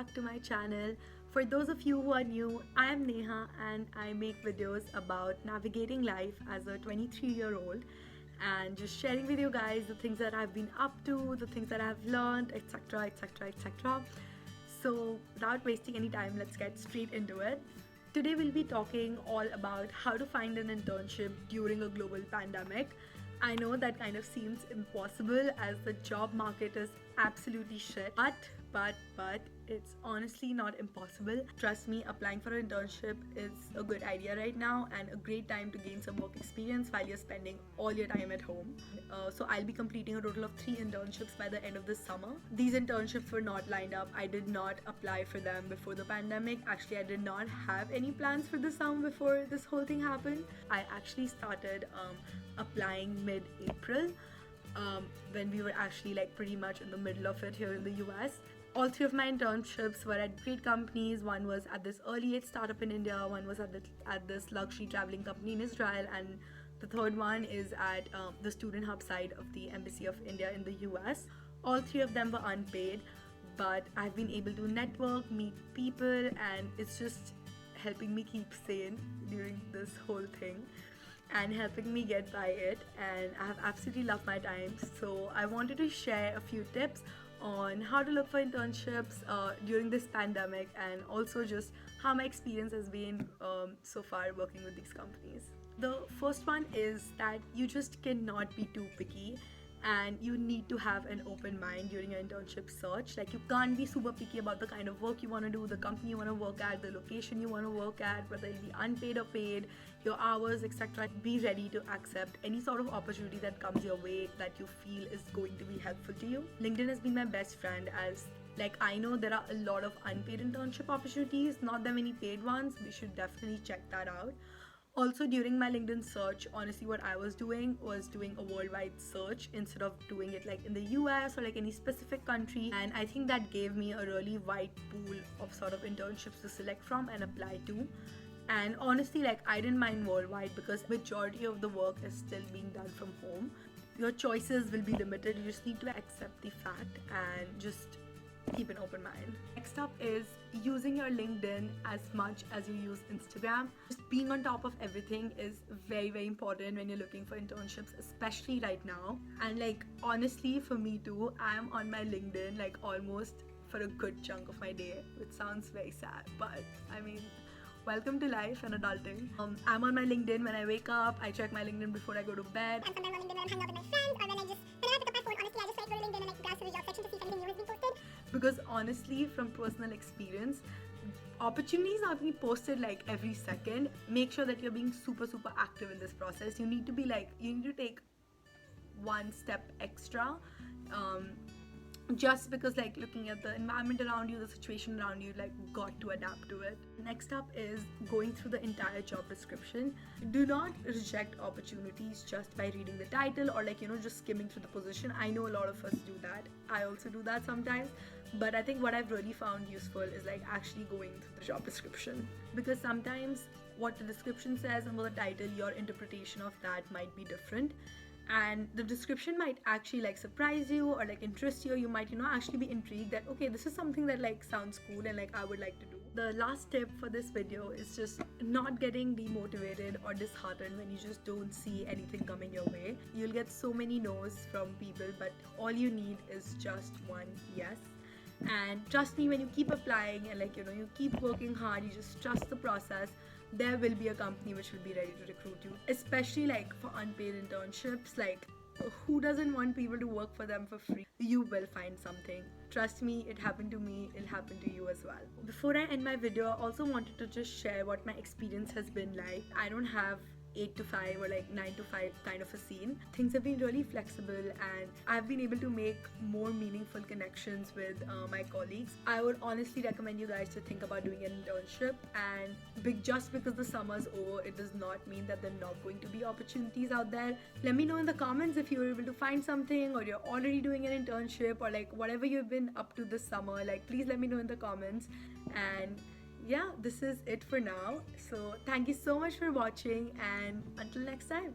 back to my channel. For those of you who are new, I am Neha and I make videos about navigating life as a 23-year-old and just sharing with you guys the things that I've been up to, the things that I've learned, etc, etc, etc. So without wasting any time, let's get straight into it. Today we'll be talking all about how to find an internship during a global pandemic. I know that kind of seems impossible as the job market is absolutely shit, but it's honestly not impossible. Trust me, applying for an internship is a good idea right now and a great time to gain some work experience while you're spending all your time at home. So I'll be completing a total of 3 internships by the end of this summer. These internships were not lined up. I did not apply for them before the pandemic. Actually, I did not have any plans for the summer before this whole thing happened. I actually started applying mid-April when we were actually like pretty much in the middle of it here in the US. All 3 of my internships were at great companies. One was at this early age startup in India, one was at this luxury traveling company in Israel, and the third one is at the student hub side of the Embassy of India in the US. All 3 of them were unpaid, but I've been able to network, meet people, and it's just helping me keep sane during this whole thing and helping me get by it, and I have absolutely loved my time. So I wanted to share a few tips on how to look for internships during this pandemic, and also just how my experience has been so far working with these companies. The first one is that you just cannot be too picky and you need to have an open mind during your internship search. Like, you can't be super picky about the kind of work you want to do, the company you want to work at, the location you want to work at, whether it be unpaid or paid, your hours, etc. Be ready to accept any sort of opportunity that comes your way that you feel is going to be helpful to you. LinkedIn has been my best friend, as like I know there are a lot of unpaid internship opportunities, not that many paid ones. We should definitely check that out. Also, during my LinkedIn search, honestly what I was doing a worldwide search instead of doing it like in the US or like any specific country, and I think that gave me a really wide pool of sort of internships to select from and apply to. And honestly, like, I didn't mind worldwide because majority of the work is still being done from home. Your choices will be limited. You just need to accept the fact and just keep an open mind. Next up is using your LinkedIn as much as you use Instagram. Just being on top of everything is very important when you're looking for internships, especially right now. And like, honestly, for me too, I am on my LinkedIn like almost for a good chunk of my day, which sounds very sad, but I mean, welcome to life and adulting. I'm on my LinkedIn when I wake up. I check my LinkedIn before I go to bed. I'm sometimes on LinkedIn when I'm hanging out with my friends, or when I have to pick up my phone. Honestly, I just like go to LinkedIn and like browse through the job section to see if anything new has been posted. Because honestly, from personal experience, opportunities are being posted like every second. Make sure that you're being super active in this process. You need to take one step extra, just because like looking at the environment around you, the situation around you, like, got to adapt to it. Next up is going through the entire job description. Do not reject opportunities just by reading the title or like, just skimming through the position. I know a lot of us do that. I also do that sometimes, but I think what I've really found useful is like actually going through the job description, because sometimes what the description says and what the title, your interpretation of that might be different. And the description might actually like surprise you or like interest you. You might actually be intrigued that okay, this is something that like sounds cool and like I would like to do. The last tip for this video is just not getting demotivated or disheartened when you just don't see anything coming your way. You'll get so many no's from people, but all you need is just one yes. And trust me, when you keep applying and like you keep working hard, you just trust the process, there will be a company which will be ready to recruit you. Especially like for unpaid internships, like who doesn't want people to work for them for free? You will find something. Trust me, it happened to me, it'll happen to you as well. Before I end my video, I also wanted to just share what my experience has been like. I don't have 8 to 5 or like 9 to 5 kind of a scene. Things have been really flexible and I've been able to make more meaningful connections with my colleagues. I would honestly recommend you guys to think about doing an internship, and just because the summer's over, it does not mean that there are not going to be opportunities out there. Let me know in the comments if you were able to find something, or you're already doing an internship, or like whatever you've been up to this summer. Like, please let me know in the comments. And yeah, this is it for now. So thank you so much for watching, and until next time.